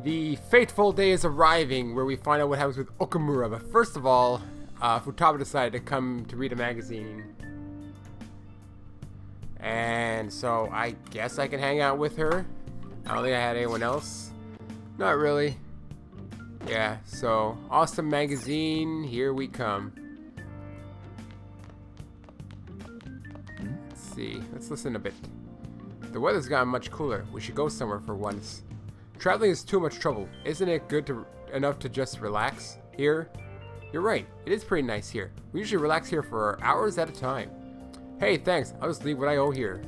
The fateful day is arriving where we find out what happens with Okumura. But first of all, Futaba decided to come to read a magazine. And so I guess I can hang out with her. I don't think I had anyone else. Not really. Yeah, so awesome magazine, here we come. Let's see, let's listen a bit. The weather's gotten much cooler. We should go somewhere for once. Traveling is too much trouble. Isn't it enough to just relax here? You're right, it is pretty nice here. We usually relax here for hours at a time. Hey, thanks. I'll just leave what I owe here.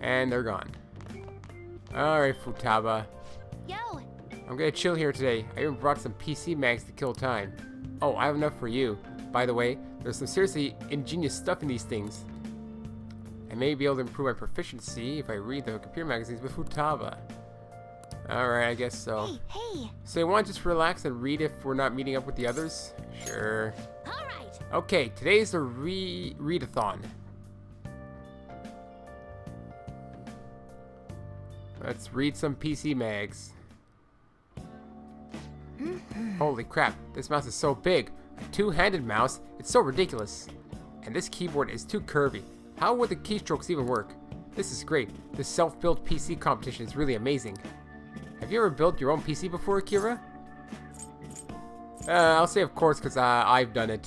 And they're gone. Alright, Futaba. Yo! I'm gonna chill here today. I even brought some PC mags to kill time. Oh, I have enough for you. By the way, there's some seriously ingenious stuff in these things. I may be able to improve my proficiency if I read the computer magazines with Futaba. Alright, I guess so. Hey! So you want to just relax and read if we're not meeting up with the others? Sure. Alright! Okay, today's the readathon. Let's read some PC mags. Holy crap, this mouse is so big. A two-handed mouse, it's so ridiculous. And this keyboard is too curvy. How would the keystrokes even work? This is great. This self-built PC competition is really amazing. Have you ever built your own PC before, Akira? I'll say of course because I've done it.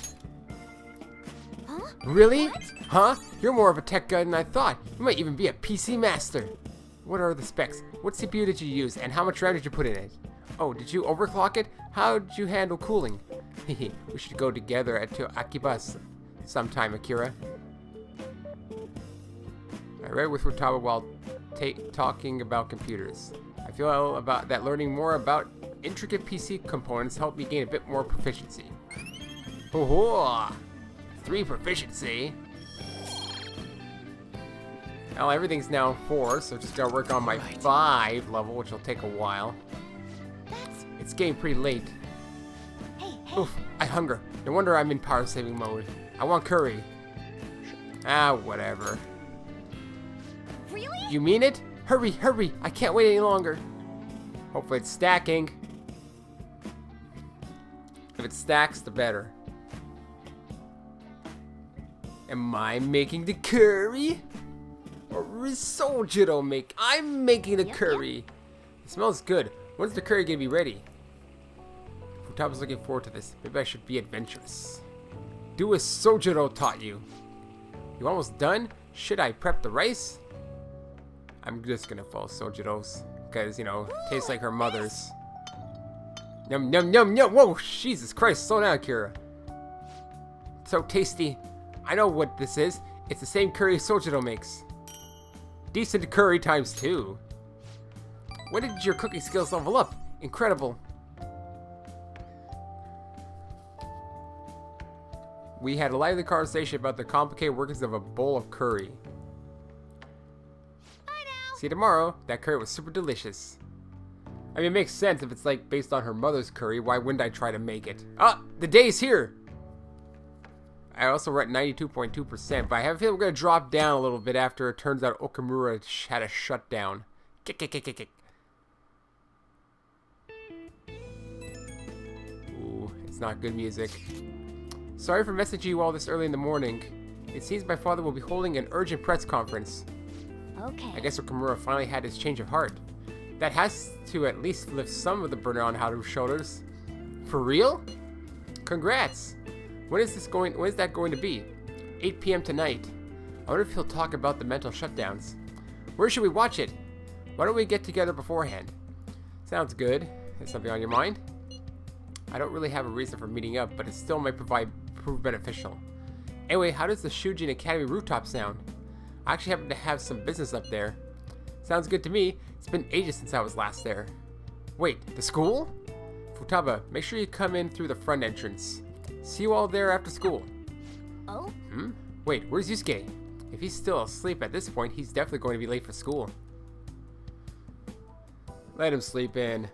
Huh? Really? What? Huh? You're more of a tech guy than I thought. You might even be a PC master. What are the specs? What CPU did you use and how much RAM did you put in it? Oh, did you overclock it? How did you handle cooling? Hehe, we should go together to Akiba's sometime, Akira. I read with Futaba while talking about computers. I feel about that learning more about intricate PC components helped me gain a bit more proficiency. Oh, 3 proficiency. Well, everything's now 4, so just gotta work on my 5 level, which will take a while. It's getting pretty late. Hey! Oof, I hunger. No wonder I'm in power saving mode. I want curry. Whatever. Really? You mean it? Hurry, hurry! I can't wait any longer. Hopefully it's stacking. If it stacks, the better. Am I making the curry? Or is Sojiro I'm making the curry. It smells good. When's the curry gonna be ready? Futaba's looking forward to this. Maybe I should be adventurous. Do as Sojiro taught you. You almost done? Should I prep the rice? I'm just gonna follow Sojiro's. Because, you know, tastes like her mother's. Yum, yum, yum, yum. Whoa, Jesus Christ. Slow down, Kira. So tasty. I know what this is. It's the same curry Sojiro makes. Decent curry times 2. When did your cooking skills level up? Incredible. We had a lively conversation about the complicated workings of a bowl of curry. See you tomorrow. That curry was super delicious. I mean, it makes sense if it's like based on her mother's curry. Why wouldn't I try to make it? Ah, the day's here. I also read 92.2%, but I have a feeling we're going to drop down a little bit after it turns out Okumura had a shutdown. Kick, kick, kick, kick, kick. Ooh, it's not good music. Sorry for messaging you all this early in the morning. It seems my father will be holding an urgent press conference. Okay. I guess Okumura finally had his change of heart. That has to at least lift some of the burden on Haru's shoulders. For real? Congrats! When is that going to be? 8 p.m. tonight. I wonder if he'll talk about the mental shutdowns. Where should we watch it? Why don't we get together beforehand? Sounds good. Is something on your mind? I don't really have a reason for meeting up, but it still might prove beneficial. Anyway, how does the Shujin Academy rooftop sound? I actually happen to have some business up there. Sounds good to me. It's been ages since I was last there. Wait, the school? Futaba, make sure you come in through the front entrance. See you all there after school. Oh? Wait, where's Yusuke? If he's still asleep at this point, he's definitely going to be late for school. Let him sleep in.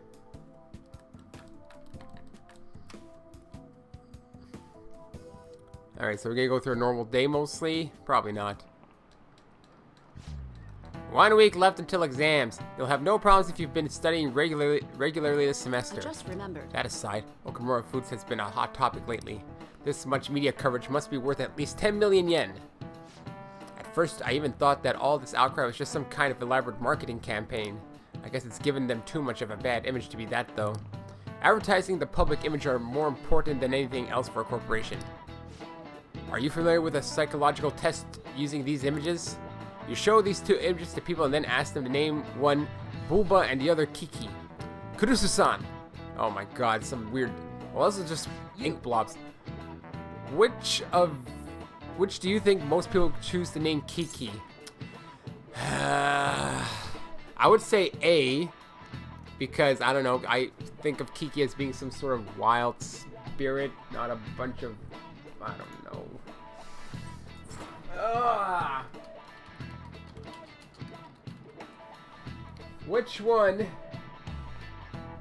Alright, so we're gonna go through a normal day mostly? Probably not. 1 week left until exams. You'll have no problems if you've been studying regularly this semester. I just remembered. That aside, Okumura Foods has been a hot topic lately. This much media coverage must be worth at least 10 million yen. At first, I even thought that all this outcry was just some kind of elaborate marketing campaign. I guess it's given them too much of a bad image to be that, though. Advertising the public image are more important than anything else for a corporation. Are you familiar with a psychological test using these images? You show these two images to people and then ask them to name one Bulba and the other Kiki. Kurusu-san. Oh my god, some weird... Well, those are just ink blobs. Which do you think most people choose to name Kiki? I would say A, because, I don't know, I think of Kiki as being some sort of wild spirit, not a bunch of... I don't know. Which one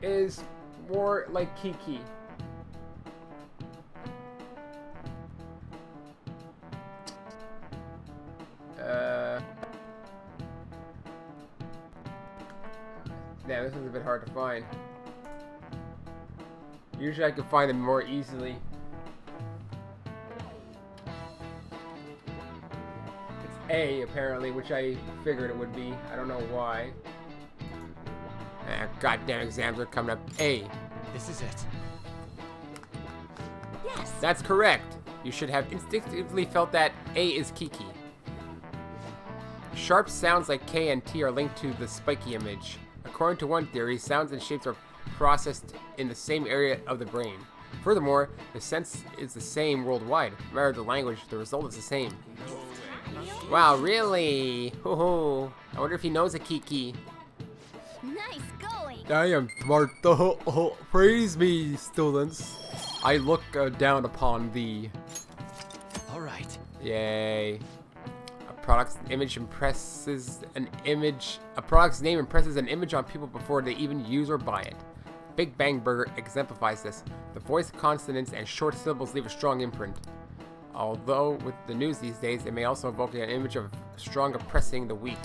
is more like Kiki? Yeah, this is a bit hard to find. Usually I can find them more easily. It's A, apparently, which I figured it would be. I don't know why. Goddamn exams are coming up. A. This is it. Yes. That's correct. You should have instinctively felt that A is Kiki. Sharp sounds like K and T are linked to the spiky image. According to one theory, sounds and shapes are processed in the same area of the brain. Furthermore, the sense is the same worldwide. No matter the language, the result is the same. Wow, really? Hoo-hoo. I wonder if he knows a Kiki. Nice going. I am smart. Praise me, students. I look down upon thee. All right. Yay. A product's name impresses an image on people before they even use or buy it. Big Bang Burger exemplifies this. The voice consonants and short syllables leave a strong imprint. Although with the news these days, it may also evoke an image of strong oppressing the weak.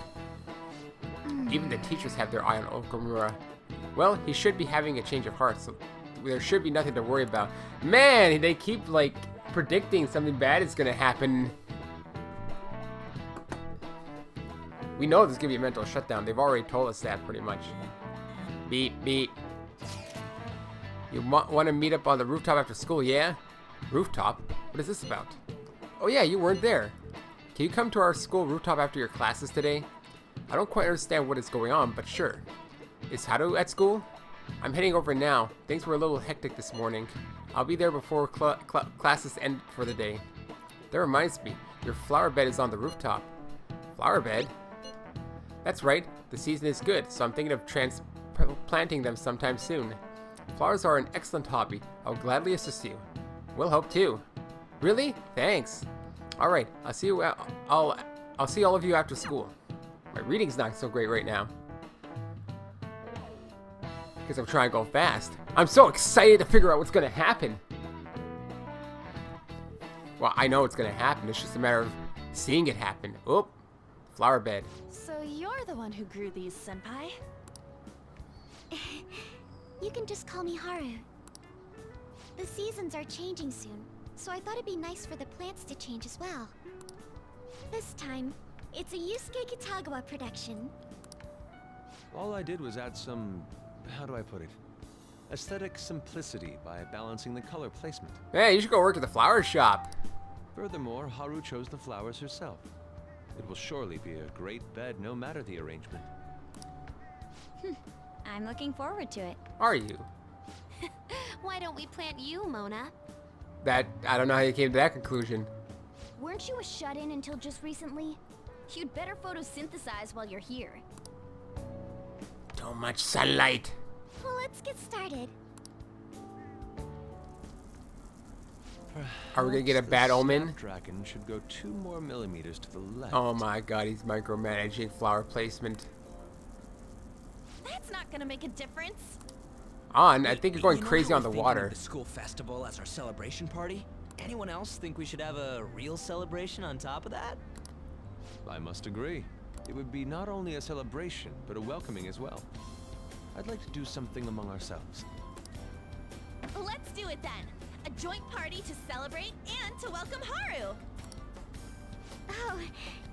Even the teachers have their eye on Okumura. Well, he should be having a change of heart, so there should be nothing to worry about. Man, they keep, like, predicting something bad is gonna happen. We know there's gonna be a mental shutdown. They've already told us that, pretty much. Beep, beep. You want to meet up on the rooftop after school, yeah? Rooftop? What is this about? Oh yeah, you weren't there. Can you come to our school rooftop after your classes today? I don't quite understand what is going on, but sure. Is Haru at school? I'm heading over now. Things were a little hectic this morning. I'll be there before classes end for the day. That reminds me, your flower bed is on the rooftop. Flower bed? That's right, the season is good, so I'm thinking of transplanting them sometime soon. Flowers are an excellent hobby. I'll gladly assist you. We'll hope too. Really? Thanks. All right, I'll see you. I'll see all of you after school. My reading's not so great right now because I'm trying to go fast. I'm so excited to figure out what's gonna happen. Well, I know it's gonna happen. It's just a matter of seeing it happen. Oop, flower bed. So you're the one who grew these, senpai? You can just call me Haru. The seasons are changing soon, so I thought it'd be nice for the plants to change as well. This time, it's a Yusuke Kitagawa production. All I did was add some, how do I put it, aesthetic simplicity by balancing the color placement. Hey, you should go work at the flower shop. Furthermore, Haru chose the flowers herself. It will surely be a great bed no matter the arrangement. I'm looking forward to it. Are you? Why don't we plant you, Mona? I don't know how you came to that conclusion. Weren't you a shut-in until just recently? You'd better photosynthesize while you're here. Too much sunlight. Well, let's get started. Are we gonna get a bad omen? Dragon should go 2 more millimeters to the left. Oh my god, he's micromanaging flower placement. That's not gonna make a difference. I think you're going You know crazy how on the we're thinking water. of the school festival as our celebration party? Anyone else think we should have a real celebration on top of that? I must agree. It would be not only a celebration, but a welcoming as well. I'd like to do something among ourselves. Let's do it then. A joint party to celebrate and to welcome Haru. Oh,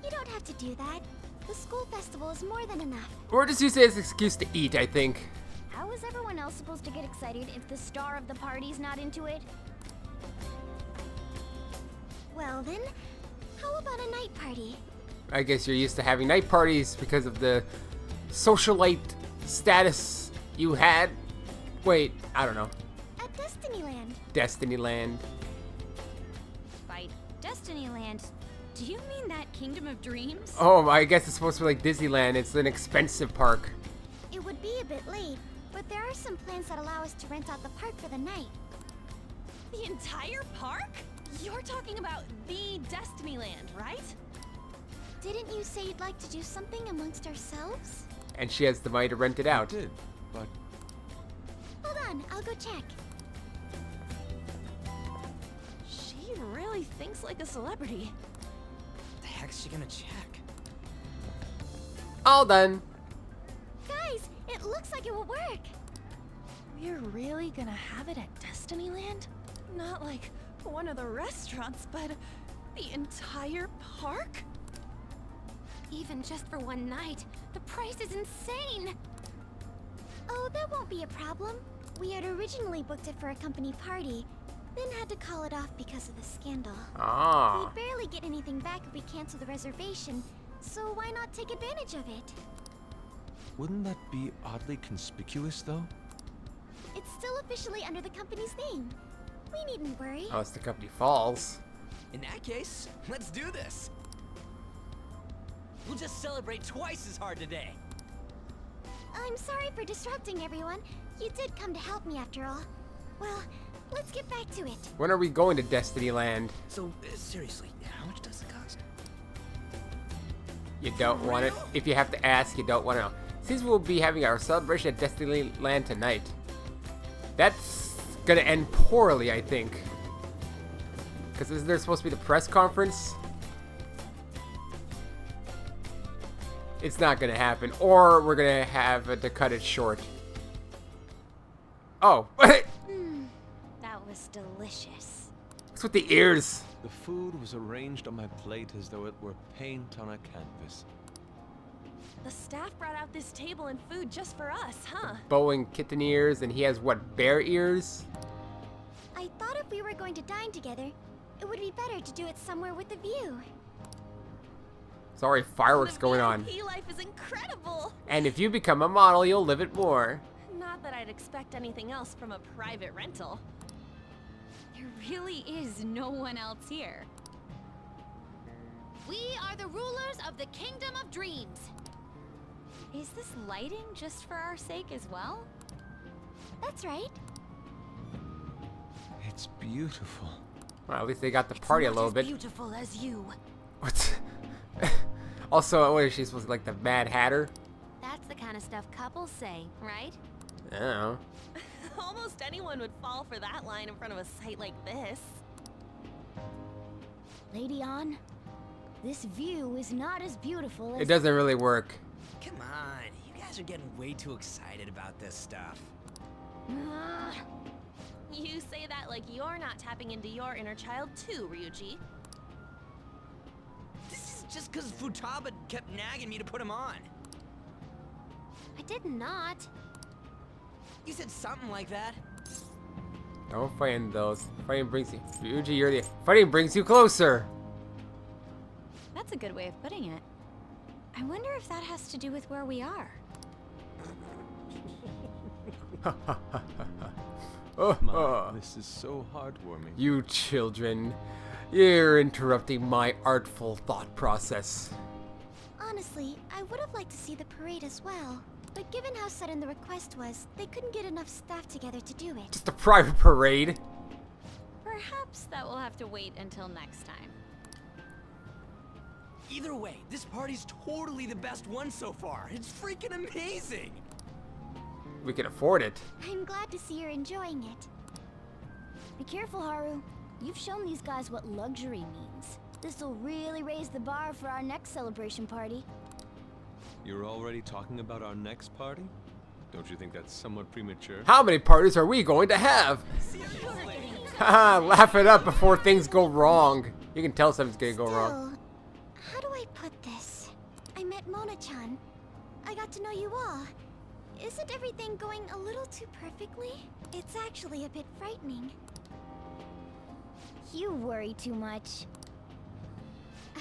you don't have to do that. The school festival is more than enough. Or just use it as an excuse to eat, I think. How is everyone else supposed to get excited if the star of the party's not into it? Well then, how about a night party? I guess you're used to having night parties because of the socialite status you had. Wait, I don't know. At Destinyland. Destinyland. By Destinyland, do you mean that Kingdom of Dreams? Oh, I guess it's supposed to be like Disneyland. It's an expensive park. It would be a bit late, but there are some plans that allow us to rent out the park for the night. The entire park? You're talking about the Destinyland, right? Didn't you say you'd like to do something amongst ourselves? And she has the money to rent it out. I did, but Hold on, I'll go check. She really thinks like a celebrity. The heck's she gonna check? All done. Guys, it looks like it will work. We're really gonna have it at Destinyland? Not like one of the restaurants, but the entire park? Even just for one night, the price is insane! Oh, that won't be a problem. We had originally booked it for a company party, then had to call it off because of the scandal. Ah. We'd barely get anything back if we cancel the reservation, so why not take advantage of it? wouldn't that be oddly conspicuous, though? It's still officially under the company's name. We needn't worry. Unless the company falls. In that case, let's do this. We'll just celebrate twice as hard today. I'm sorry for disrupting everyone. You did come to help me after all. Well, let's get back to it. When are we going to Destinyland? So, seriously, how much does it cost? You don't want it. If you have to ask, you don't want to know. Since we'll be having our celebration at Destinyland tonight, that's gonna end poorly, I think. Because isn't there supposed to be the press conference? It's not gonna happen, or we're gonna have to cut it short. Oh, That was delicious. what's with the ears? The food was arranged on my plate as though it were paint on a canvas. The staff brought out this table and food just for us, huh? Bow kitten ears, and he has what, bear ears? I thought if we were going to dine together, it would be better to do it somewhere with a view. Sorry, fireworks going on. The VIP life is incredible. And if you become a model, you'll live it more. Not that I'd expect anything else from a private rental. There really is no one else here. We are the rulers of the Kingdom of Dreams. Is this lighting just for our sake as well? That's right. It's beautiful. Well, at least they got the party a little bit. Beautiful as you. What? Also, what is she supposed to be, like the Mad Hatter? That's the kind of stuff couples say, right? I don't know. Almost anyone would fall for that line in front of a site like this. Lady On, this view is not as beautiful as... It doesn't really work. Come on, you guys are getting way too excited about this stuff. You say that like you're not tapping into your inner child too, Ryuji. This is just because Futaba kept nagging me to put him on. I did not. You said something like that. Don't find those. Fighting brings you. Ryuji, you're the. Fighting brings you closer. That's a good way of putting it. I wonder if that has to do with where we are. This is so heartwarming. You children. You're interrupting my artful thought process. Honestly, I would have liked to see the parade as well. But given how sudden the request was, they couldn't get enough staff together to do it. Just a private parade. Perhaps that will have to wait until next time. Either way, this party's totally the best one so far. It's freaking amazing. We can afford it. I'm glad to see you're enjoying it. Be careful, Haru. You've shown these guys what luxury means. This'll really raise the bar for our next celebration party. You're already talking about our next party? Don't you think that's somewhat premature? How many parties are we going to have? Haha, laugh it up before things go wrong. You can tell something's gonna go wrong. How do I put this? I met Mona-chan. I got to know you all. Isn't everything going a little too perfectly? It's actually a bit frightening. You worry too much.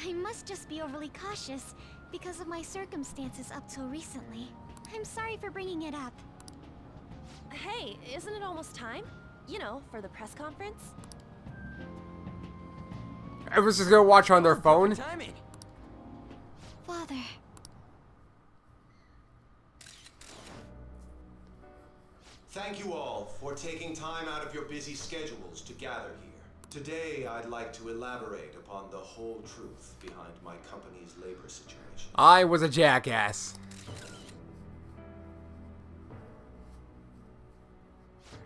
I must just be overly cautious because of my circumstances up till recently. I'm sorry for bringing it up. Hey, isn't it almost time? You know, for the press conference? Everyone's just gonna watch on their phone. Timing. Father. Thank you all for taking time out of your busy schedules to gather here. Today, I'd like to elaborate upon the whole truth behind my company's labor situation. I was a jackass.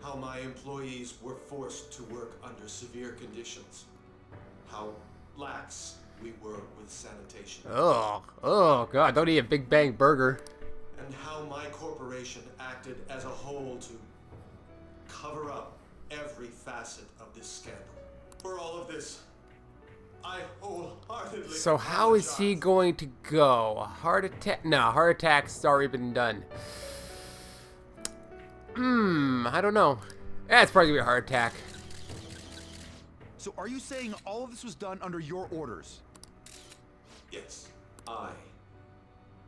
How my employees were forced to work under severe conditions. How lax we were with sanitation. Oh god, don't eat a Big Bang burger. And how my corporation acted as a whole to cover up every facet of this scandal. For all of this, I wholeheartedly So how is he apologize. going to go? A heart attack? No, heart attack's already been done. I don't know. Yeah, it's probably gonna be a heart attack. So are you saying all of this was done under your orders? Yes, I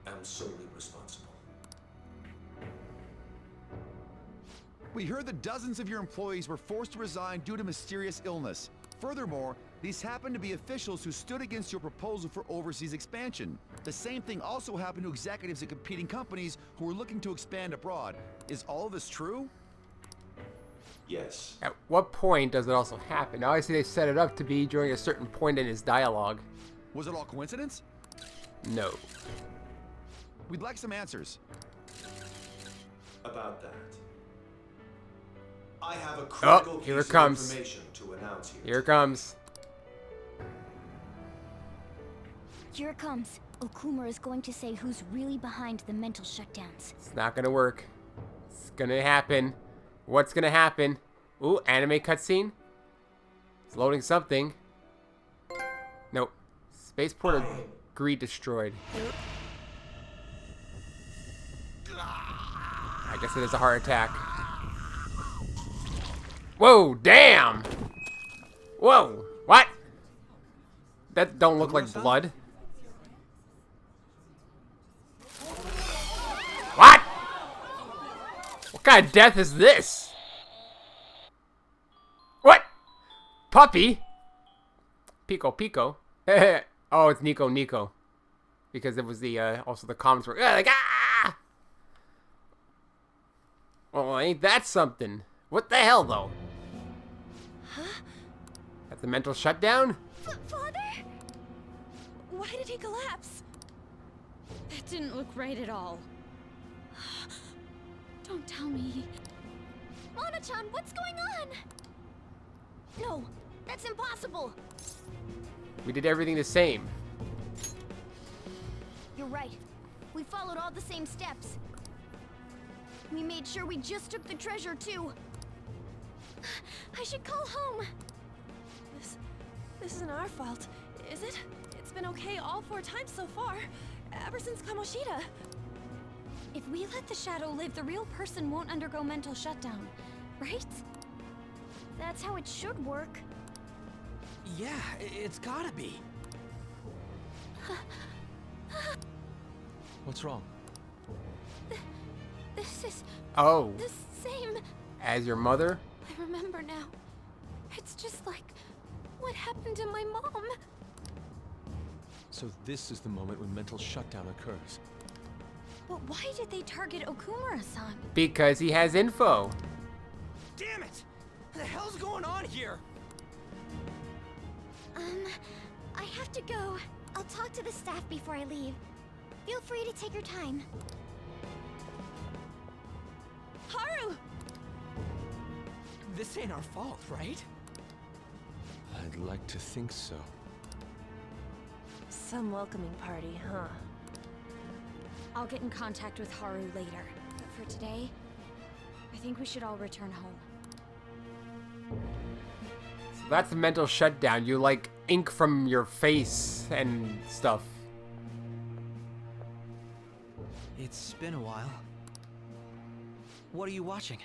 am solely responsible. We heard that dozens of your employees were forced to resign due to mysterious illness. Furthermore, these happen to be officials who stood against your proposal for overseas expansion. The same thing also happened to executives at competing companies who were looking to expand abroad. Is all of this true? Yes. At what point does it also happen? Now I see they set it up to be during a certain point in his dialogue. Was it all coincidence? No. We'd like some answers. About that. I have a critical here piece it comes. of information to announce here. Here it comes. Here it comes. Okumura is going to say who's really behind the mental shutdowns. It's not gonna work. It's gonna happen. What's gonna happen? Ooh, anime cutscene. It's loading something. Nope. Spaceport greed destroyed. I guess it is a heart attack. Whoa, damn! Whoa, what? That don't look like blood. What? What kind of death is this? What? Puppy? Pico Pico. Oh, it's Nico Nico. Because it was the, also the comments were, like, ah! Well, ain't that something? What the hell, though? Huh? That's the mental shutdown? Father? Why did he collapse? That didn't look right at all. Don't tell me. Mona-chan, what's going on? No, that's impossible. We did everything the same. You're right. We followed all the same steps. We made sure we just took the treasure, too. I should call home. This isn't our fault, is it? It's been okay all 4 times so far, ever since Kamoshida. If we let the shadow live, the real person won't undergo mental shutdown, right? That's how it should work. Yeah, it's gotta be. What's wrong? This is Oh, the same. as your mother? I remember now. It's just like what happened to my mom. So this is the moment when mental shutdown occurs. But why did they target Okumura-san? Because he has info. Damn it! What the hell's going on here? I have to go. I'll talk to the staff before I leave. Feel free to take your time. Haru! This ain't our fault, right? I'd like to think so. Some welcoming party, huh? I'll get in contact with Haru later. But for today, I think we should all return home. So that's a mental shutdown. You like ink from your face and stuff. It's been a while. What are you watching?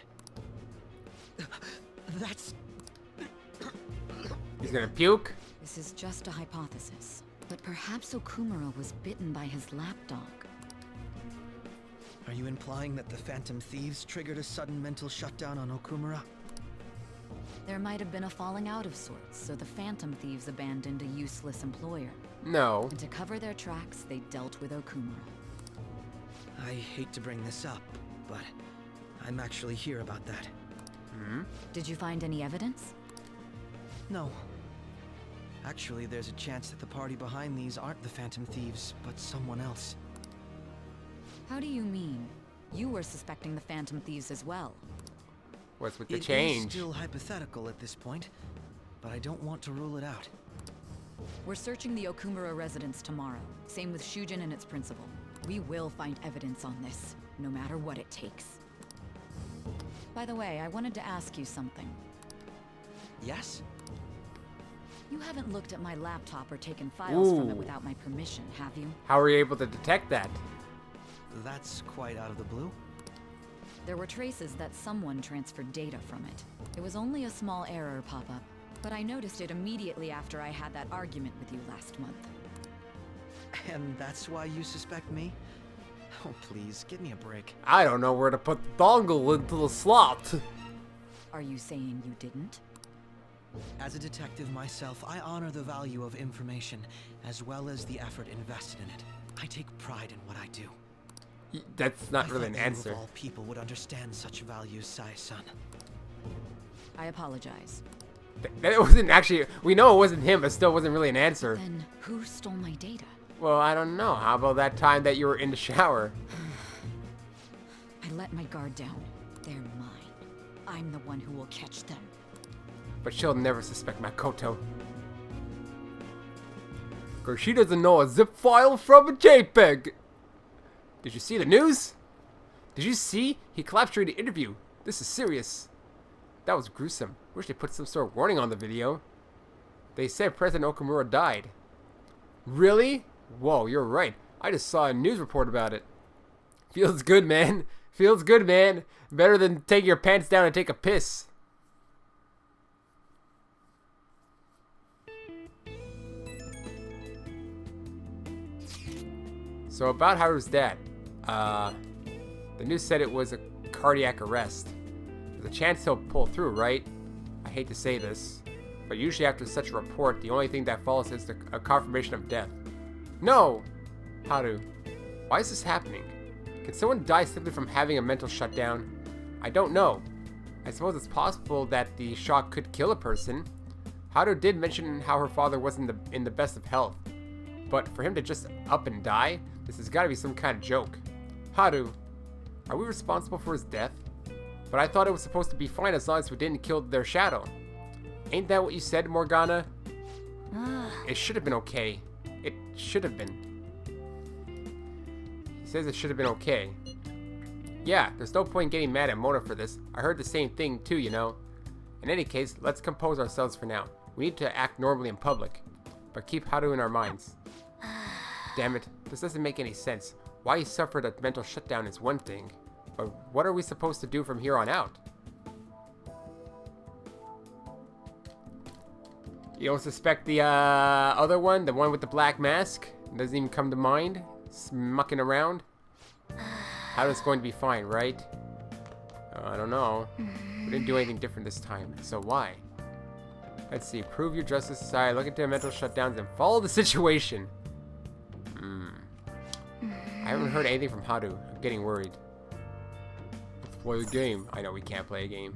That's... He's gonna puke. This is just a hypothesis, but perhaps Okumura was bitten by his lapdog. Are you implying that the Phantom Thieves triggered a sudden mental shutdown on Okumura? There might have been a falling out of sorts, so the Phantom Thieves abandoned a useless employer. No. And to cover their tracks, they dealt with Okumura. I hate to bring this up, but I'm actually here about that. Did you find any evidence? No. Actually, there's a chance that the party behind these aren't the Phantom Thieves, but someone else. How do you mean? You were suspecting the Phantom Thieves as well. What's with the It is change? still hypothetical at this point, but I don't want to rule it out. We're searching the Okumura residence tomorrow. Same with Shujin and its principal. We will find evidence on this, no matter what it takes. By the way, I wanted to ask you something. Yes? You haven't looked at my laptop or taken files from it Ooh. without my permission, have you? How were you able to detect that? That's quite out of the blue. There were traces that someone transferred data from it. It was only a small error pop-up, but I noticed it immediately after I had that argument with you last month. And that's why you suspect me? Oh, please, give me a break. I don't know where to put the dongle into the slot. Are you saying you didn't? As a detective myself, I honor the value of information, as well as the effort invested in it. I take pride in what I do. That's not really an I thought you answer. of all people would understand such values, Sai-san. I apologize. That wasn't actually, we know it wasn't him, but still wasn't really an answer. Then who stole my data? Well, I don't know. How about that time that you were in the shower? I let my guard down. They're mine. I'm the one who will catch them. But she'll never suspect Makoto. Cause she doesn't know a zip file from a JPEG. Did you see the news? Did you see? He collapsed during the interview. This is serious. That was gruesome. Wish they put some sort of warning on the video. They said President Okumura died. Really? Whoa, you're right. I just saw a news report about it. Feels good, man. Feels good, man. Better than taking your pants down and take a piss. So about Haru's dad. The news said it was a cardiac arrest. There's a chance he'll pull through, right? I hate to say this, but usually after such a report, the only thing that follows is a confirmation of death. No! Haru, why is this happening? Can someone die simply from having a mental shutdown? I don't know. I suppose it's possible that the shock could kill a person. Haru did mention how her father wasn't in the best of health. But for him to just up and die, this has got to be some kind of joke. Haru, are we responsible for his death? But I thought it was supposed to be fine as long as we didn't kill their shadow. Ain't that what you said, Morgana? It should have been okay. It should have been. He says it should have been okay. Yeah, there's no point in getting mad at Mona for this. I heard the same thing too, you know. In any case, let's compose ourselves for now. We need to act normally in public, but keep Haru in our minds. Damn it, this doesn't make any sense. Why he suffered a mental shutdown is one thing, but what are we supposed to do from here on out? You don't suspect the other one? The one with the black mask? Doesn't even come to mind? Smucking around? Haru's going to be fine, right? I don't know. We didn't do anything different this time, so why? Let's see. Prove your justice society, look into mental shutdowns, and follow the situation. I haven't heard anything from Haru. I'm getting worried. Let's play a game. I know we can't play a game.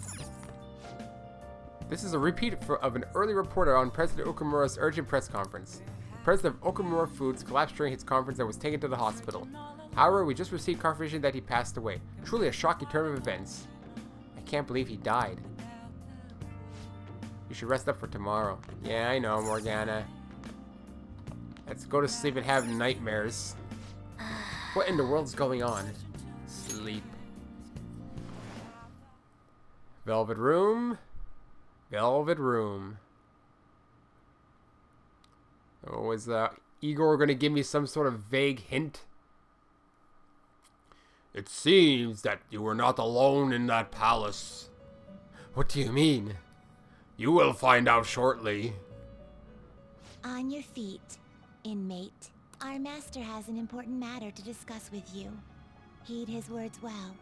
This is a repeat of an early reporter on President Okumura's urgent press conference. The president of Okumura Foods collapsed during his conference and was taken to the hospital. However, we just received confirmation that he passed away. Truly a shocking turn of events. I can't believe he died. You should rest up for tomorrow. Yeah, I know, Morgana. Let's go to sleep and have nightmares. What in the world's going on? Sleep. Velvet room. Velvet room. Oh, is Igor gonna give me some sort of vague hint? It seems that you were not alone in that palace. What do you mean? You will find out shortly. On your feet, inmate. Our master has an important matter to discuss with you. Heed his words well.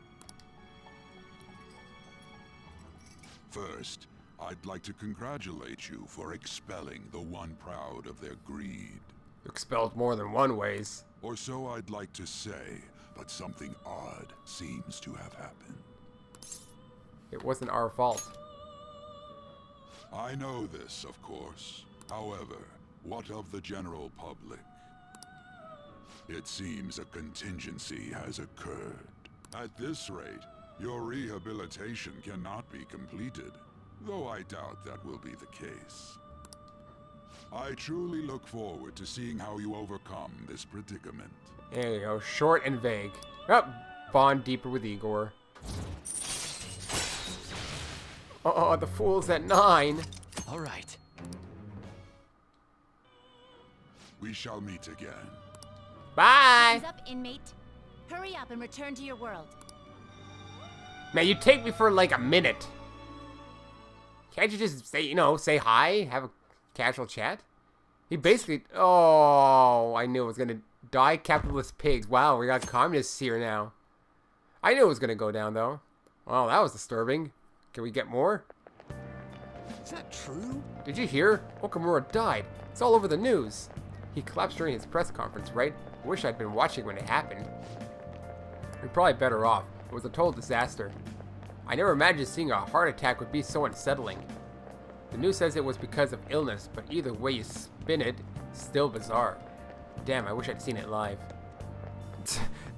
First, I'd like to congratulate you for expelling the one proud of their greed. Expelled more than one ways. Or so I'd like to say, but something odd seems to have happened. It wasn't our fault. I know this, of course. However, what of the general public? It seems a contingency has occurred. At this rate, your rehabilitation cannot be completed, though I doubt that will be the case. I truly look forward to seeing how you overcome this predicament. There you go, short and vague. Oh, bond deeper with Igor. Oh, the fool's at 9. All right. We shall meet again. Bye! Time's up, inmate. Hurry up and return to your world. Man, you take me for like a minute. Can't you just say, say hi, have a casual chat? He basically, oh, I knew it was gonna die. Capitalist pigs. Wow, we got communists here now. I knew it was gonna go down though. Wow, that was disturbing. Can we get more? Is that true? Did you hear? Okumura died. It's all over the news. He collapsed during his press conference, right? I wish I'd been watching when it happened. We're probably better off. It was a total disaster. I never imagined seeing a heart attack would be so unsettling. The news says it was because of illness, but either way you spin it, it's still bizarre. Damn, I wish I'd seen it live.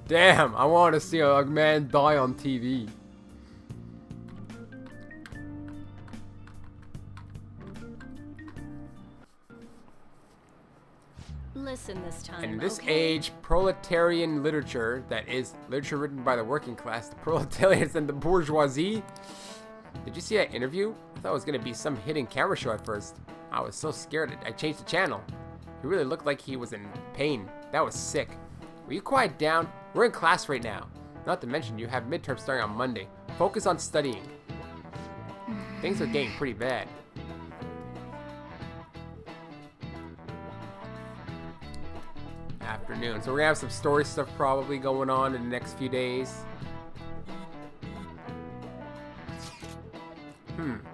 Damn, I want to see a man die on TV. Listen this time, And in this okay? age, proletarian literature, that is, literature written by the working class, the proletarians, and the bourgeoisie. Did you see that interview? I thought it was going to be some hidden camera show at first. I was so scared I changed the channel. He really looked like he was in pain. That was sick. Will you quiet down? We're in class right now. Not to mention you have midterms starting on Monday. Focus on studying. Things are getting pretty bad. Afternoon. So we're gonna have some story stuff probably going on in the next few days.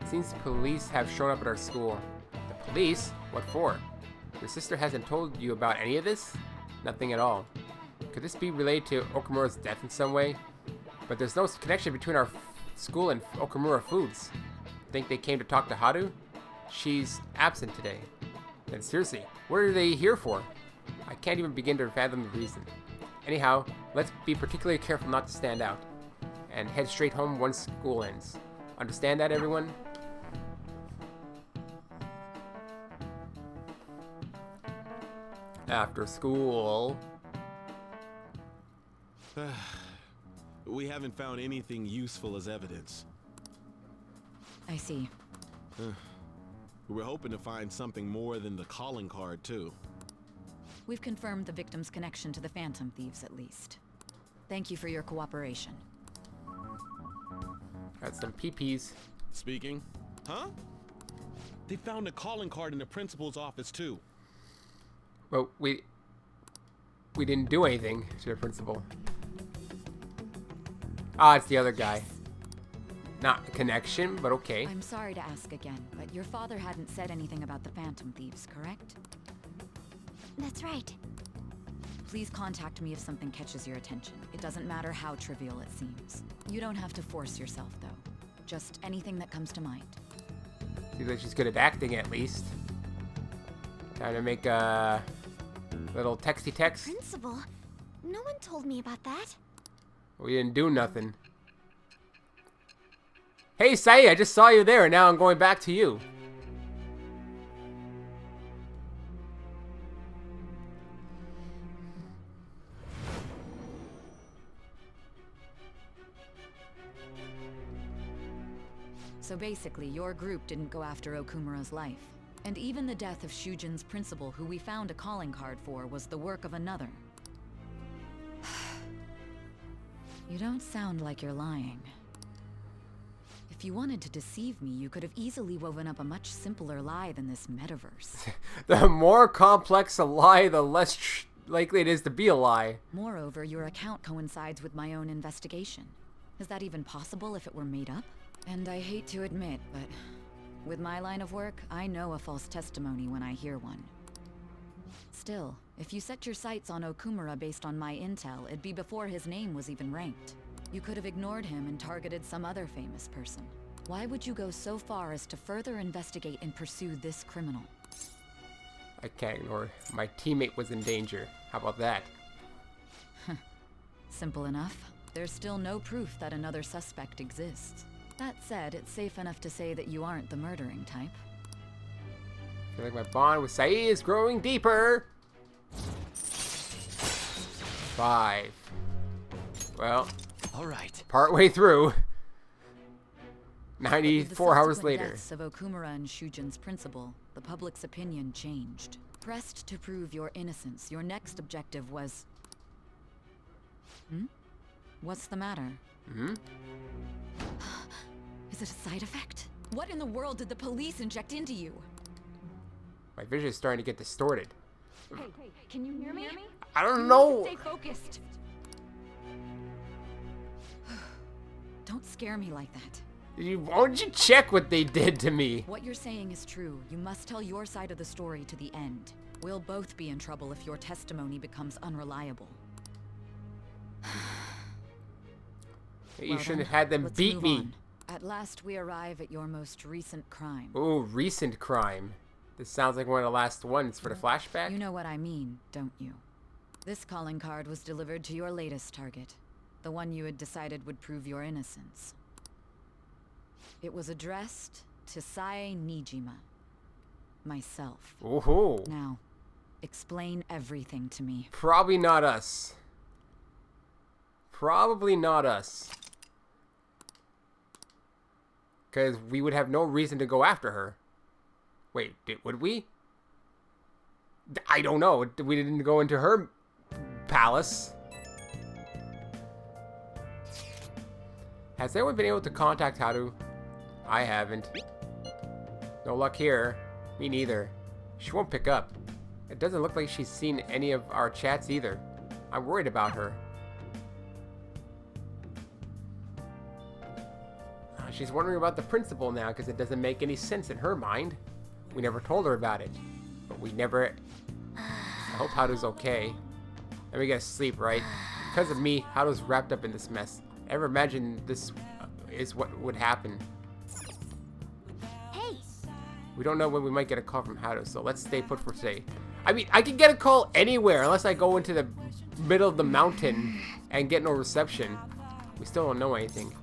Seems police have shown up at our school. The police? What for? Your sister hasn't told you about any of this? Nothing at all. Could this be related to Okumura's death in some way? But there's no connection between our school and Okumura Foods. Think they came to talk to Haru? She's absent today. Then seriously, what are they here for? I can't even begin to fathom the reason. Anyhow, let's be particularly careful not to stand out. And head straight home once school ends. Understand that, everyone? After school. We haven't found anything useful as evidence. I see. We were hoping to find something more than the calling card, too. We've confirmed the victim's connection to the Phantom Thieves, at least. Thank you for your cooperation. Got some PPs. Speaking. Huh? They found a calling card in the principal's office, too. Well, we didn't do anything to the principal. Ah, it's the other guy. Not a connection, but okay. I'm sorry to ask again, but your father hadn't said anything about the Phantom Thieves, correct? That's right. Please contact me if something catches your attention. It doesn't matter how trivial it seems. You don't have to force yourself, though. Just anything that comes to mind. Seems like she's good at acting, at least. Time to make a little texty text. Principal? No one told me about that. We didn't do nothing. Hey, Sai, I just saw you there, and now I'm going back to you. So basically, your group didn't go after Okumura's life. And even the death of Shujin's principal, who we found a calling card for, was the work of another. You don't sound like you're lying. If you wanted to deceive me, you could have easily woven up a much simpler lie than this metaverse. The more complex a lie, the less likely it is to be a lie. Moreover, your account coincides with my own investigation. Is that even possible if it were made up? And I hate to admit, but with my line of work, I know a false testimony when I hear one. Still, if you set your sights on Okumura based on my intel, it'd be before his name was even ranked. You could have ignored him and targeted some other famous person. Why would you go so far as to further investigate and pursue this criminal? I can't ignore. My teammate was in danger. How about that? Simple enough. There's still no proof that another suspect exists. That said, it's safe enough to say that you aren't the murdering type. I feel like my bond with Sae is growing deeper. 5. Well, all right. Partway through. 94 hours With the later. deaths of Okumura and Shujin's principal, the public's opinion changed. Pressed to prove your innocence, your next objective was... What's the matter? Is it a side effect? What in the world did the police inject into you? My vision is starting to get distorted. Hey, can you hear me? I don't know. Stay focused. Don't scare me like that. Why don't you check what they did to me? What you're saying is true. You must tell your side of the story to the end. We'll both be in trouble if your testimony becomes unreliable. You shouldn't have had them beat me. On. At last we arrive at your most recent crime. Ooh, recent crime. This sounds like one of the last ones for the flashback. You know what I mean, don't you? This calling card was delivered to your latest target. The one you had decided would prove your innocence. It was addressed to Sae Nijima. Myself. Ooh. Now, explain everything to me. Probably not us. Probably not us. Because we would have no reason to go after her. Wait, would we? I don't know. We didn't go into her palace. Has anyone been able to contact Haru? I haven't. No luck here. Me neither. She won't pick up. It doesn't look like she's seen any of our chats either. I'm worried about her. She's wondering about the principal now because it doesn't make any sense in her mind. We never told her about it. But we never... I hope Haru's okay. Let me get sleep, right? Because of me, Haru's wrapped up in this mess. Ever imagine this is what would happen? Hey! We don't know when we might get a call from Haru, so let's stay put for today. I mean, I can get a call anywhere unless I go into the middle of the mountain and get no reception. We still don't know anything.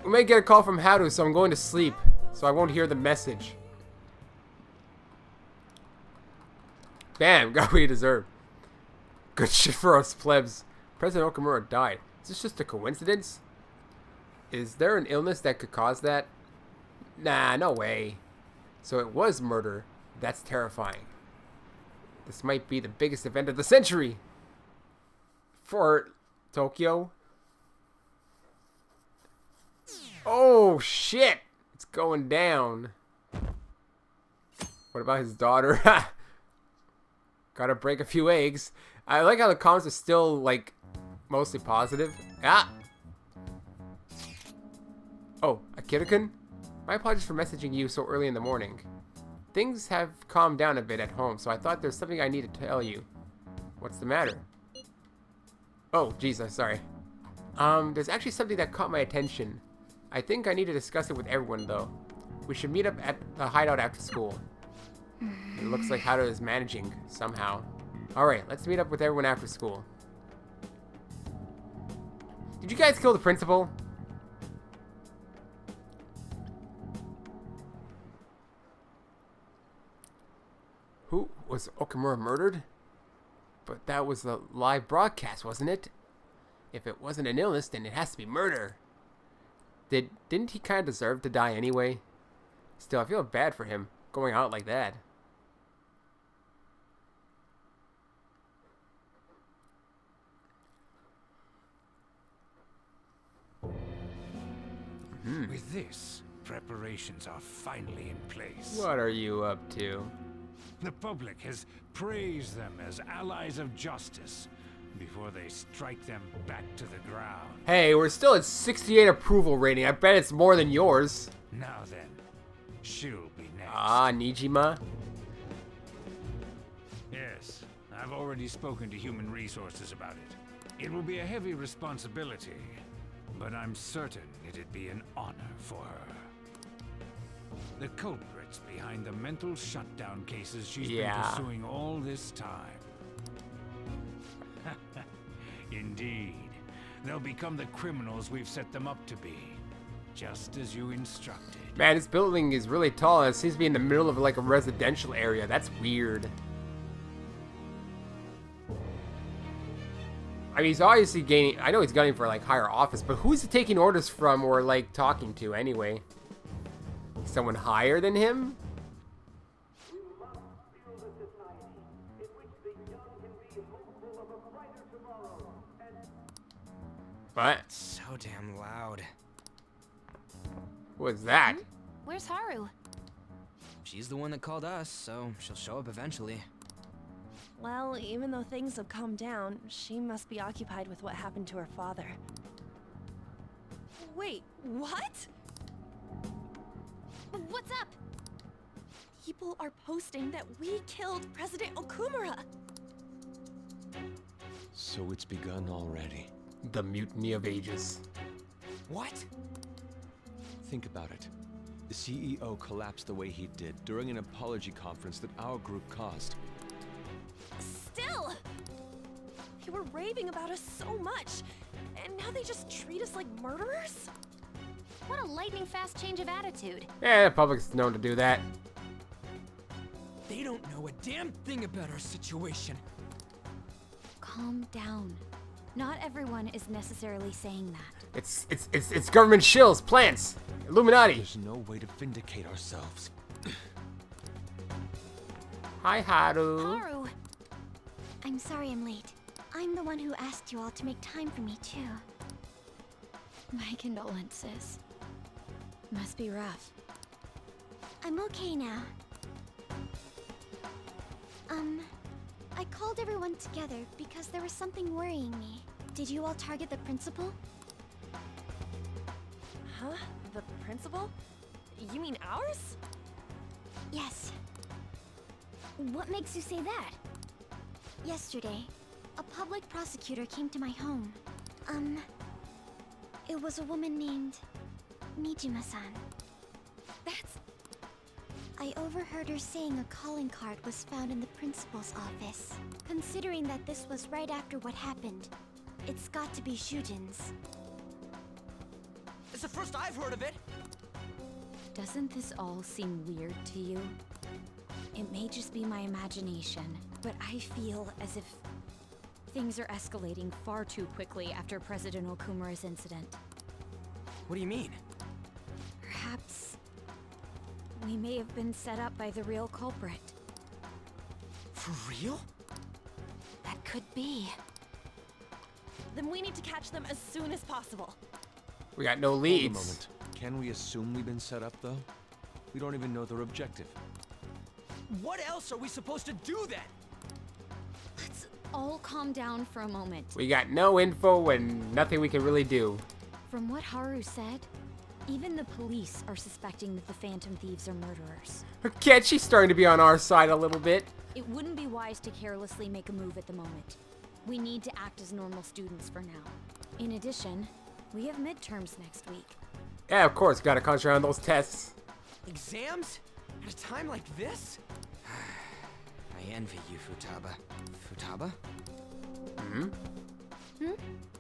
We may get a call from Haru, so I'm going to sleep, so I won't hear the message. Bam, got what you deserve. Good shit for us plebs. President Okumura died. Is this just a coincidence? Is there an illness that could cause that? Nah, no way. So it was murder. That's terrifying. This might be the biggest event of the century. For Tokyo. Oh, shit. It's going down. What about his daughter? Gotta break a few eggs. I like how the comments are still, like, mostly positive. Ah! Oh, Akira-kun? My apologies for messaging you so early in the morning. Things have calmed down a bit at home, so I thought there's something I need to tell you. What's the matter? Oh, jeez, I'm sorry. There's actually something that caught my attention. I think I need to discuss it with everyone, though. We should meet up at the hideout after school. It looks like Haru is managing, somehow. Alright, let's meet up with everyone after school. Did you guys kill the principal? Who? Was Okumura murdered? But that was a live broadcast, wasn't it? If it wasn't an illness, then it has to be murder. Didn't he kind of deserve to die anyway? Still, I feel bad for him going out like that. With this, preparations are finally in place. What are you up to? The public has praised them as allies of justice before they strike them back to the ground. Hey, we're still at 68 approval rating. I bet it's more than yours. Now then, she'll be next. Ah, Nijima. Yes, I've already spoken to Human Resources about it. It will be a heavy responsibility, but I'm certain it'd be an honor for her. The culprits behind the mental shutdown cases she's been pursuing all this time. Indeed. They'll become the criminals we've set them up to be, just as you instructed. Man, this building is really tall and it seems to be in the middle of like a residential area. That's weird. I mean, he's obviously gaining, I know he's gunning for like higher office, but who's he taking orders from or like talking to anyway? Someone higher than him? What? So damn loud. What's that? Where's Haru? She's the one that called us, so she'll show up eventually. Well, even though things have calmed down, she must be occupied with what happened to her father. Wait, what? What's up? People are posting that we killed President Okumura. So it's begun already. The Mutiny of Ages. What? Think about it. The CEO collapsed the way he did during an apology conference that our group caused. Still! They were raving about us so much, and now they just treat us like murderers? What a lightning-fast change of attitude. Yeah, the public's known to do that. They don't know a damn thing about our situation. Calm down. Not everyone is necessarily saying that. It's government shills, plants, Illuminati. There's no way to vindicate ourselves. Hi, Haru. Haru! I'm sorry I'm late. I'm the one who asked you all to make time for me, too. My condolences. Must be rough. I'm okay now. I called everyone together because there was something worrying me. Did you all target the principal? Huh? The principal? You mean ours? Yes. What makes you say that? Yesterday, a public prosecutor came to my home. It was a woman named Nijima-san. I overheard her saying a calling card was found in the principal's office. Considering that this was right after what happened, it's got to be Shujin's. It's the first I've heard of it. Doesn't this all seem weird to you? It may just be my imagination, but I feel as if things are escalating far too quickly after President Okumura's incident. What do you mean? Perhaps we may have been set up by the real culprit. For real? That could be. Then we need to catch them as soon as possible. We got no Hold a leads. moment. Can we assume we've been set up, though? We don't even know their objective. What else are we supposed to do then? Let's all calm down for a moment. We got no info and nothing we can really do. From what Haru said, even the police are suspecting that the Phantom Thieves are murderers. Okay, she's starting to be on our side a little bit. It wouldn't be wise to carelessly make a move at the moment. We need to act as normal students for now. In addition, we have midterms next week. Yeah, of course, gotta concentrate on those tests. Exams? At a time like this? I envy you, Futaba. Futaba?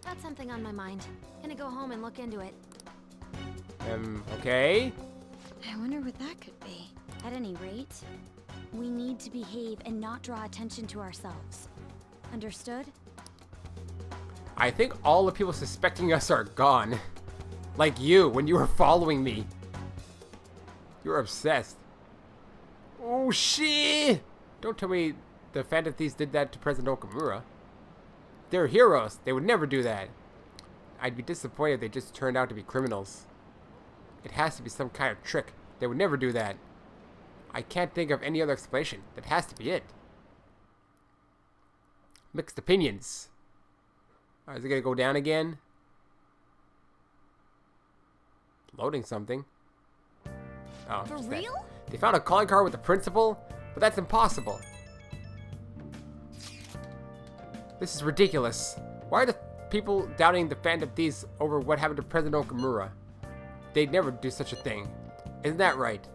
Got something on my mind. Gonna go home and look into it. Okay. I wonder what that could be. At any rate, we need to behave and not draw attention to ourselves. Understood? I think all the people suspecting us are gone. Like you, when you were following me. You were obsessed. Oh, shit! Don't tell me the Phantom Thieves did that to President Okumura. They're heroes. They would never do that. I'd be disappointed if they just turned out to be criminals. It has to be some kind of trick. They would never do that. I can't think of any other explanation. That has to be it. Mixed opinions. Is it gonna go down again? Loading something. Oh, For just that. real? They found a calling card with the principal, but that's impossible. This is ridiculous. Why are the people doubting the Phantom Thieves over what happened to President Okumura? They'd never do such a thing. Isn't that right?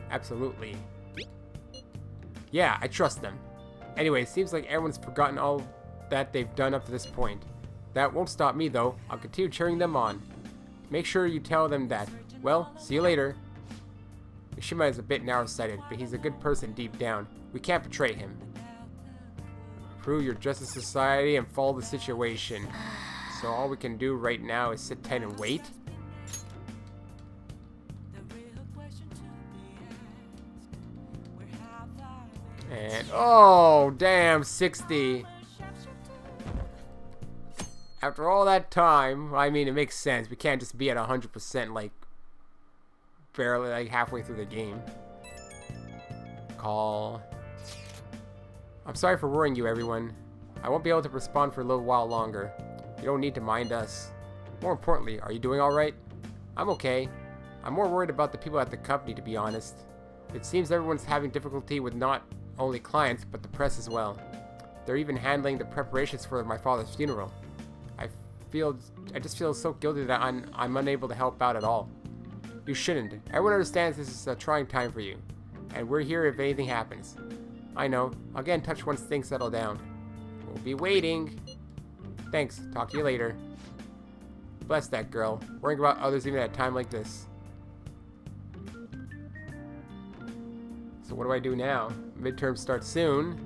Absolutely. Yeah, I trust them. Anyway, seems like everyone's forgotten all that they've done up to this point. That won't stop me though. I'll continue cheering them on. Make sure you tell them that. Well, see you later. Mishima is a bit narrow-sighted, but he's a good person deep down. We can't betray him. Prove your justice society and follow the situation. So all we can do right now is sit tight and wait? And, oh, damn, 60. After all that time, I mean, it makes sense. We can't just be at 100%, like, barely, like, halfway through the game. Call. I'm sorry for worrying you, everyone. I won't be able to respond for a little while longer. You don't need to mind us. More importantly, are you doing alright? I'm okay. I'm more worried about the people at the company, to be honest. It seems everyone's having difficulty with not only clients, but the press as well. They're even handling the preparations for my father's funeral. I just feel so guilty that I'm unable to help out at all. You shouldn't. Everyone understands this is a trying time for you, and we're here if anything happens. I know. I'll get in touch once things settle down. We'll be waiting. Thanks. Talk to you later. Bless that girl. Worrying about others even at a time like this. So what do I do now? Midterms start soon.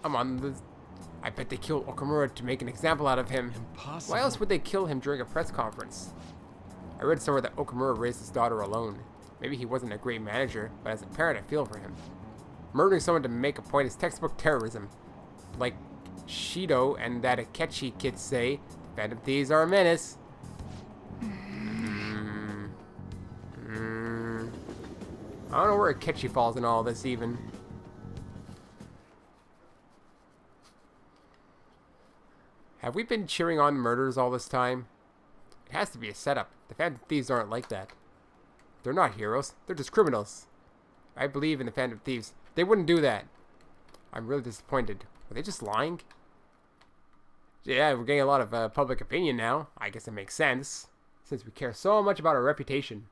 I'm on the... I bet they killed Okumura to make an example out of him. Impossible. Why else would they kill him during a press conference? I read somewhere that Okumura raised his daughter alone. Maybe he wasn't a great manager, but as a parent I feel for him. Murdering someone to make a point is textbook terrorism. Like Shido and that Akechi kids say, Phantom Thieves are a menace. I don't know where Akechi falls in all this even. Have we been cheering on murders all this time? It has to be a setup. The Phantom Thieves aren't like that. They're not heroes. They're just criminals. I believe in the Phantom Thieves. They wouldn't do that. I'm really disappointed. Were they just lying? Yeah, we're getting a lot of public opinion now. I guess it makes sense, since we care so much about our reputation.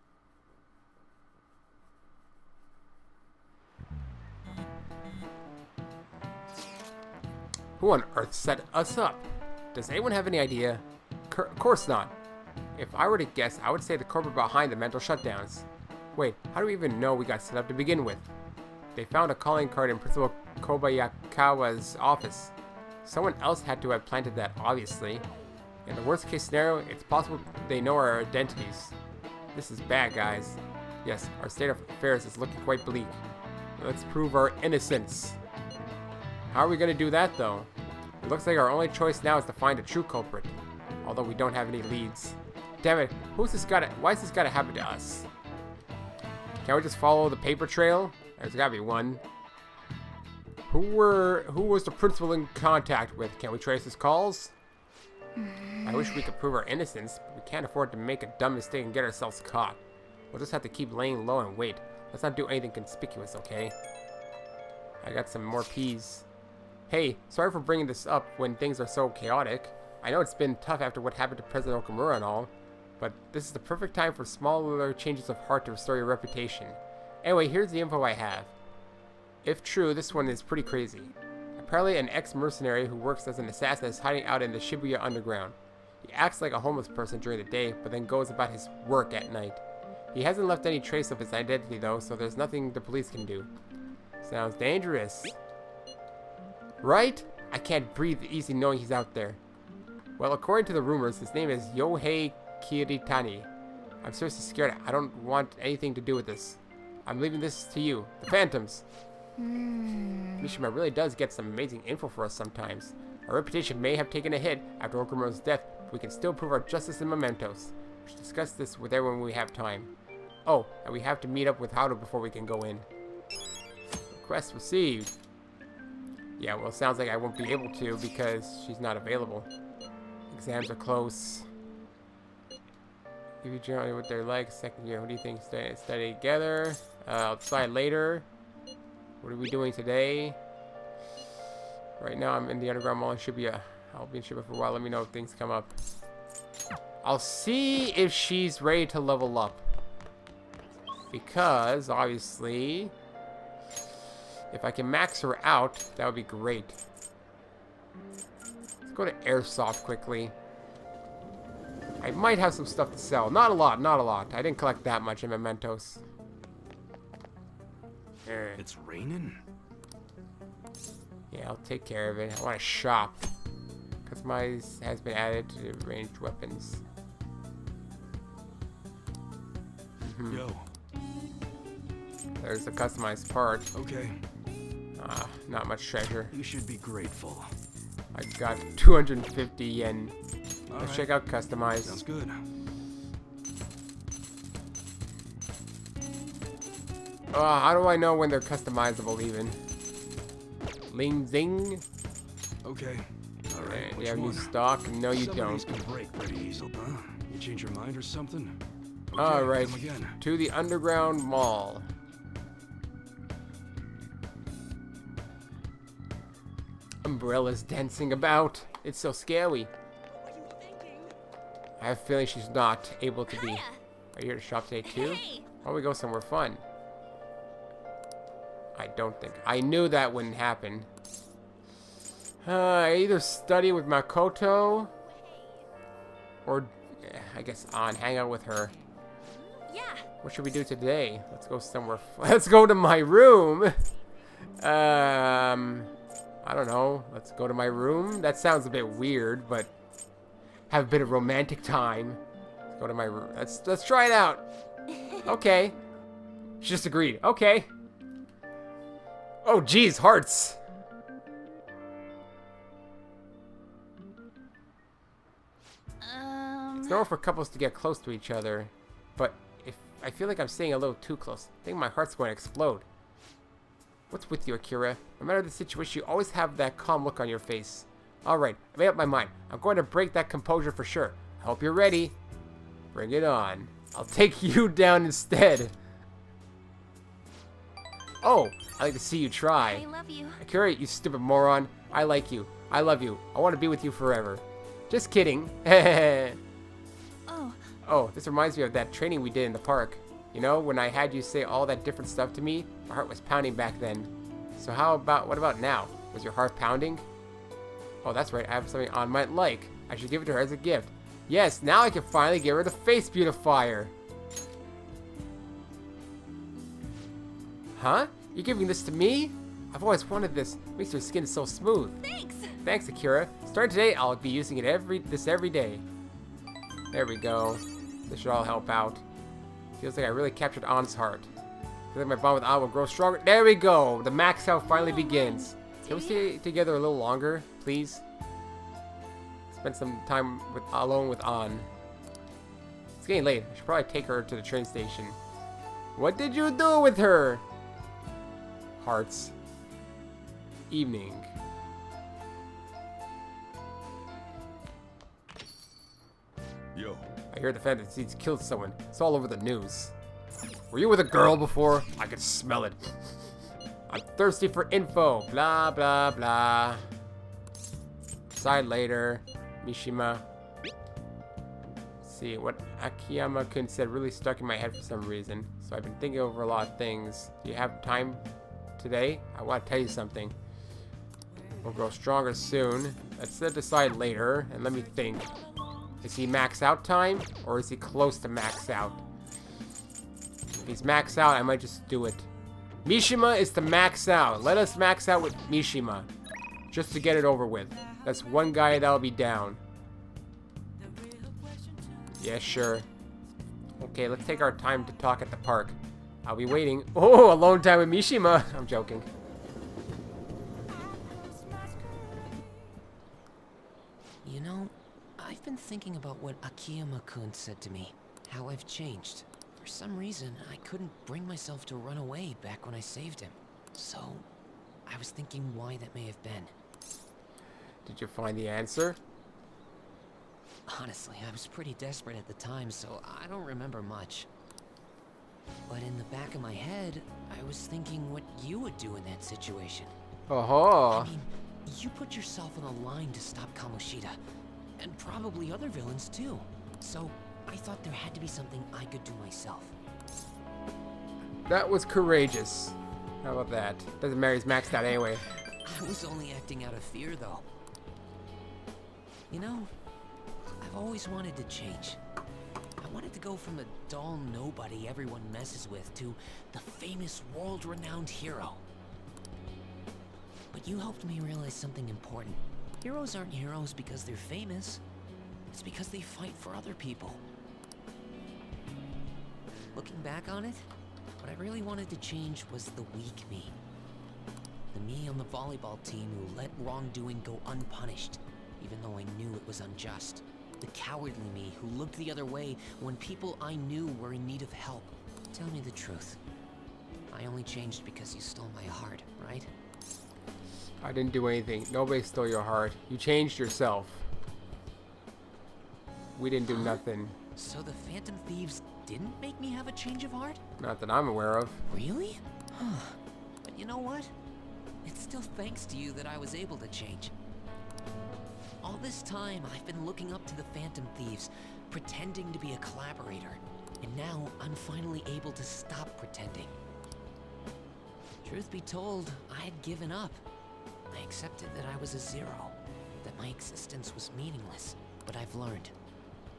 Who on earth set us up? Does anyone have any idea? Of course not. If I were to guess, I would say the corporate behind the mental shutdowns. Wait, how do we even know we got set up to begin with? They found a calling card in Principal Kobayakawa's office. Someone else had to have planted that, obviously. In the worst case scenario, it's possible they know our identities. This is bad, guys. Yes, our state of affairs is looking quite bleak. Let's prove our innocence. How are we going to do that, though? It looks like our only choice now is to find a true culprit. Although we don't have any leads. Damn it, why is this gotta happen to us? Can't we just follow the paper trail? There's gotta be one. Who was the principal in contact with? Can we trace his calls? I wish we could prove our innocence, but we can't afford to make a dumb mistake and get ourselves caught. We'll just have to keep laying low and wait. Let's not do anything conspicuous, okay? I got some more peas. Hey, sorry for bringing this up when things are so chaotic. I know it's been tough after what happened to President Okumura and all, but this is the perfect time for smaller changes of heart to restore your reputation. Anyway, here's the info I have. If true, this one is pretty crazy. Apparently an ex-mercenary who works as an assassin is hiding out in the Shibuya underground. He acts like a homeless person during the day, but then goes about his work at night. He hasn't left any trace of his identity though, so there's nothing the police can do. Sounds dangerous. Right? I can't breathe easy knowing he's out there. Well, according to the rumors, his name is Yohei Kiritani. I'm seriously scared. I don't want anything to do with this. I'm leaving this to you, the Phantoms. Mishima really does get some amazing info for us sometimes. Our reputation may have taken a hit after Okumura's death, but we can still prove our justice in mementos. We should discuss this with everyone when we have time. Oh, and we have to meet up with Haru before we can go in. Request received. Yeah, well, it sounds like I won't be able to because she's not available. Exams are close. If you generally what they're like, second year, what do you think? Study together. I'll decide later. What are we doing today? Right now, I'm in the underground mall. I'll be in Shiba for a while. Let me know if things come up. I'll see if she's ready to level up. Because, obviously, if I can max her out, that would be great. Let's go to Airsoft quickly. I might have some stuff to sell. Not a lot, not a lot. I didn't collect that much in mementos. It's raining? Yeah, I'll take care of it. I want to shop. Customize has been added to ranged weapons. Yo. There's the customized part. Okay. Not much treasure. You should be grateful. I got 250 yen. Let's check out customized. Sounds good. How do I know when they're customizable even? Ling zing. Okay. All right. Do you have new stock? No, you don't. Can break pretty easily, huh? You change your mind or something? Okay, all right. come again. To the underground mall. Umbrella's dancing about. It's so scary. I have a feeling she's not able to be. Are you here to shop today too? Why don't we go somewhere fun? I don't think. I knew that wouldn't happen. I either study with Makoto or I guess hang out with her. Yeah. What should we do today? Let's go somewhere. Let's go to my room. I don't know. Let's go to my room. That sounds a bit weird, but have a bit of romantic time. Let's go to my room. Let's try it out. Okay. She just agreed. Okay. Oh, geez, hearts. It's normal for couples to get close to each other, but if I feel like I'm staying a little too close, I think my heart's going to explode. What's with you, Akira? No matter the situation, you always have that calm look on your face. Alright, I made up my mind. I'm going to break that composure for sure. I hope you're ready. Bring it on. I'll take you down instead. Oh, I like to see you try. I love you. Akira, you stupid moron. I like you. I love you. I want to be with you forever. Just kidding. Oh, this reminds me of that training we did in the park. You know, when I had you say all that different stuff to me, my heart was pounding back then. So what about now? Was your heart pounding? Oh, that's right, I have something On might like. I should give it to her as a gift. Yes, now I can finally give her the face beautifier. Huh? You're giving this to me? I've always wanted this. Makes your skin so smooth. Thanks. Thanks, Akira. Starting today, I'll be using it every day. There we go. This should all help out. Feels like I really captured An's heart. Feels like my bond with An will grow stronger. There we go. The max out finally begins. Can we stay together a little longer, please? Spend some time alone with An. It's getting late. I should probably take her to the train station. What did you do with her? Hearts. Evening. Yo. I hear the Phantom Thieves killed someone. It's all over the news. Were you with a girl before? I could smell it. I'm thirsty for info. Blah, blah, blah. Decide later. Mishima. Let's see, what Akiyama-kun said really stuck in my head for some reason. So I've been thinking over a lot of things. Do you have time today? I want to tell you something. We'll grow stronger soon. Let's decide later, and let me think. Is he max out time, or is he close to max out? If he's max out, I might just do it. Mishima is to max out. Let us max out with Mishima. Just to get it over with. That's one guy that'll be down. Yeah, sure. Okay, let's take our time to talk at the park. I'll be waiting. Oh, alone time with Mishima. I'm joking. You know, I've been thinking about what Akiyama-kun said to me. How I've changed. For some reason, I couldn't bring myself to run away back when I saved him. So, I was thinking why that may have been. Did you find the answer? Honestly, I was pretty desperate at the time, so I don't remember much. But in the back of my head, I was thinking what you would do in that situation. Oh. I mean, you put yourself on the line to stop Kamoshida, and probably other villains too. So, I thought there had to be something I could do myself. That was courageous. How about that? Doesn't matter, he's maxed out anyway. I was only acting out of fear, though. You know, I've always wanted to change. I wanted to go from a dull nobody everyone messes with to the famous world-renowned hero. But you helped me realize something important. Heroes aren't heroes because they're famous. It's because they fight for other people. Looking back on it, what I really wanted to change was the weak me. The me on the volleyball team who let wrongdoing go unpunished, even though I knew it was unjust. The cowardly me who looked the other way when people I knew were in need of help. Tell me the truth. I only changed because you stole my heart, right? I didn't do anything. Nobody stole your heart. You changed yourself. We didn't do nothing. So the Phantom Thieves didn't make me have a change of heart? Not that I'm aware of. Really? But you know what? It's still thanks to you that I was able to change. All this time, I've been looking up to the Phantom Thieves, pretending to be a collaborator. And now, I'm finally able to stop pretending. Truth be told, I had given up. I accepted that I was a zero, that my existence was meaningless. But I've learned.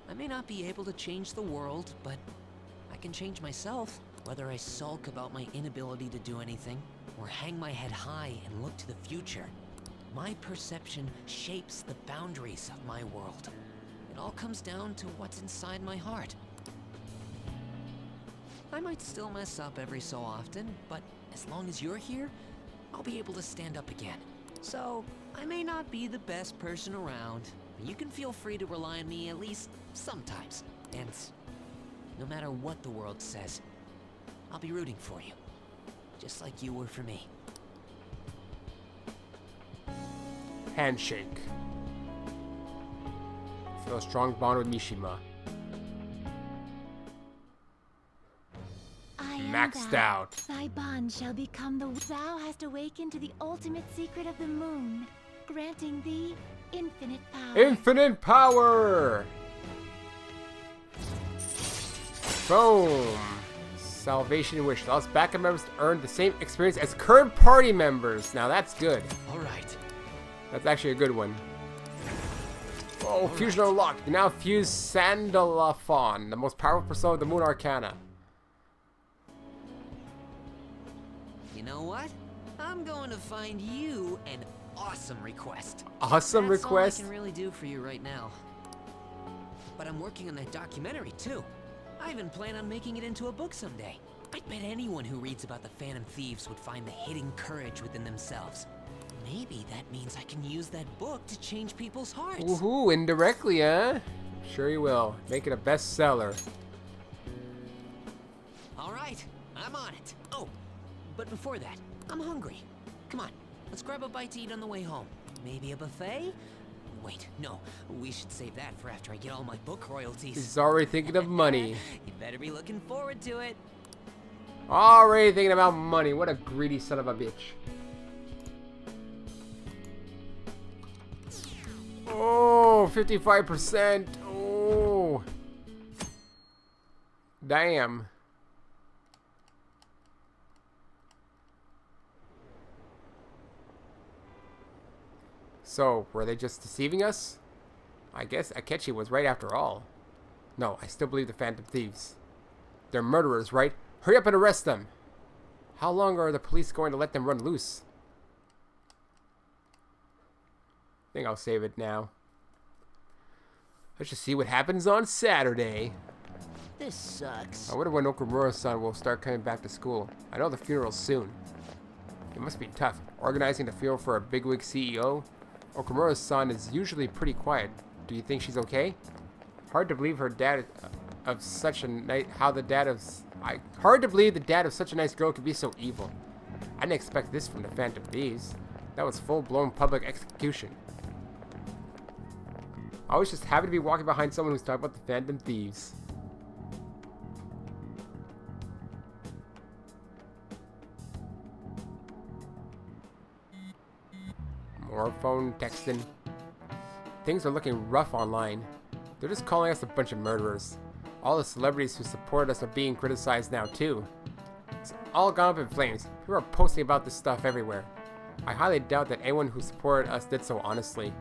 I may not be able to change the world, but I can change myself. Whether I sulk about my inability to do anything, or hang my head high and look to the future, my perception shapes the boundaries of my world. It all comes down to what's inside my heart. I might still mess up every so often, but as long as you're here, I'll be able to stand up again. So, I may not be the best person around, but you can feel free to rely on me at least sometimes. And no matter what the world says, I'll be rooting for you. Just like you were for me. Handshake. Feel a strong bond with Mishima. I am Maxed thou. out. Thy bond shall become the... Thou hast awakened to the ultimate secret of the moon, granting thee infinite power. Infinite power! Boom! Salvation Wish allows backup members to earn the same experience as current party members. Now that's good. Alright. That's actually a good one. Oh, fusion unlocked. You can now fuse Sandalphon, the most powerful persona of the Moon Arcana. You know what? I'm going to find you an awesome request. Awesome That's request? all I can really do for you right now. But I'm working on that documentary too. I even plan on making it into a book someday. I bet anyone who reads about the Phantom Thieves would find the hidden courage within themselves. Maybe that means I can use that book to change people's hearts. Woohoo, indirectly, huh? Sure you will. Make it a bestseller. Alright, I'm on it. Oh, but before that, I'm hungry. Come on, let's grab a bite to eat on the way home. Maybe a buffet? Wait, no, we should save that for after I get all my book royalties. He's already thinking of money. You better be looking forward to it. Already thinking about money. What a greedy son of a bitch. Oh, 55%. Oh. Damn. So, were they just deceiving us? I guess Akechi was right after all. No, I still believe the Phantom Thieves. They're murderers, right? Hurry up and arrest them! How long are the police going to let them run loose? I think I'll save it now. Let's just see what happens on Saturday. This sucks. I wonder when Okumura-san will start coming back to school. I know the funeral's soon. It must be tough. Organizing the funeral for a bigwig CEO? Okumura-san is usually pretty quiet. Do you think she's okay? Hard to believe her dad of such a nice... hard to believe the dad of such a nice girl could be so evil. I didn't expect this from the Phantom Thieves. That was full-blown public execution. I was just happy to be walking behind someone who's talking about the Phantom Thieves. More phone texting. Things are looking rough online. They're just calling us a bunch of murderers. All the celebrities who support us are being criticized now too. It's all gone up in flames. People are posting about this stuff everywhere. I highly doubt that anyone who supported us did so honestly.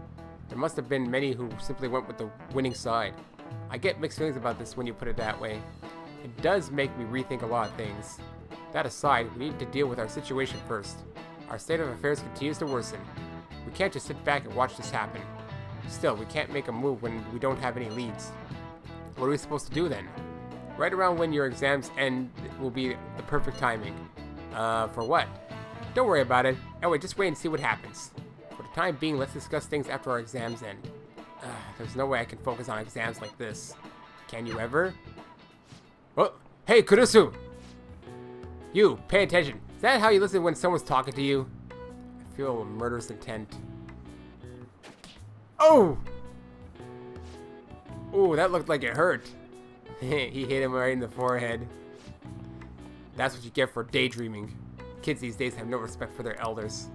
There must have been many who simply went with the winning side. I get mixed feelings about this when you put it that way. It does make me rethink a lot of things. That aside, we need to deal with our situation first. Our state of affairs continues to worsen. We can't just sit back and watch this happen. Still, we can't make a move when we don't have any leads. What are we supposed to do then? Right around when your exams end will be the perfect timing. For what? Don't worry about it. Anyway, just wait and see what happens. For the time being, let's discuss things after our exams end. There's no way I can focus on exams like this. Can you ever? Oh, hey, Kurusu! You, pay attention. Is that how you listen when someone's talking to you? I feel a murderous intent. Oh! Oh, that looked like it hurt. He hit him right in the forehead. That's what you get for daydreaming. Kids these days have no respect for their elders.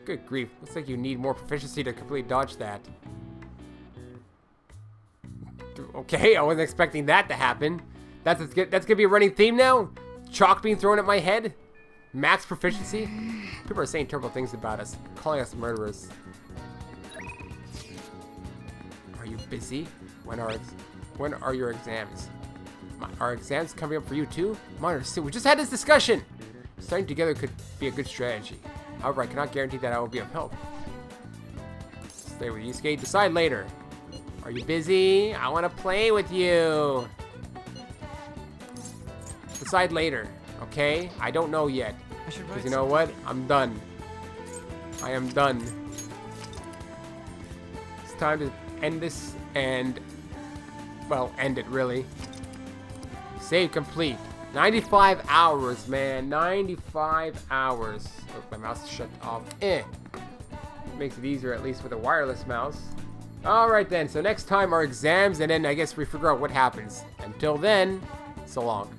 Good grief, looks like you need more proficiency to completely dodge that. Okay, I wasn't expecting that to happen. That's gonna be a running theme now? Chalk being thrown at my head? Max proficiency? People are saying terrible things about us, calling us murderers. Are you busy? When are your exams? Are exams coming up for you too? Monitor, see, we just had this discussion! Studying together could be a good strategy. However, I cannot guarantee that I will be of help. Stay with you, Skate. Decide later. Are you busy? I want to play with you. Decide later, okay? I don't know yet. Because you know what? I'm done. I am done. It's time to end this and, well, end it really. Save complete. 95 hours, man. 95 hours. Oh, my mouse is shut off. Makes it easier, at least with a wireless mouse. Alright then, so next time our exams, and then I guess we figure out what happens. Until then, so long.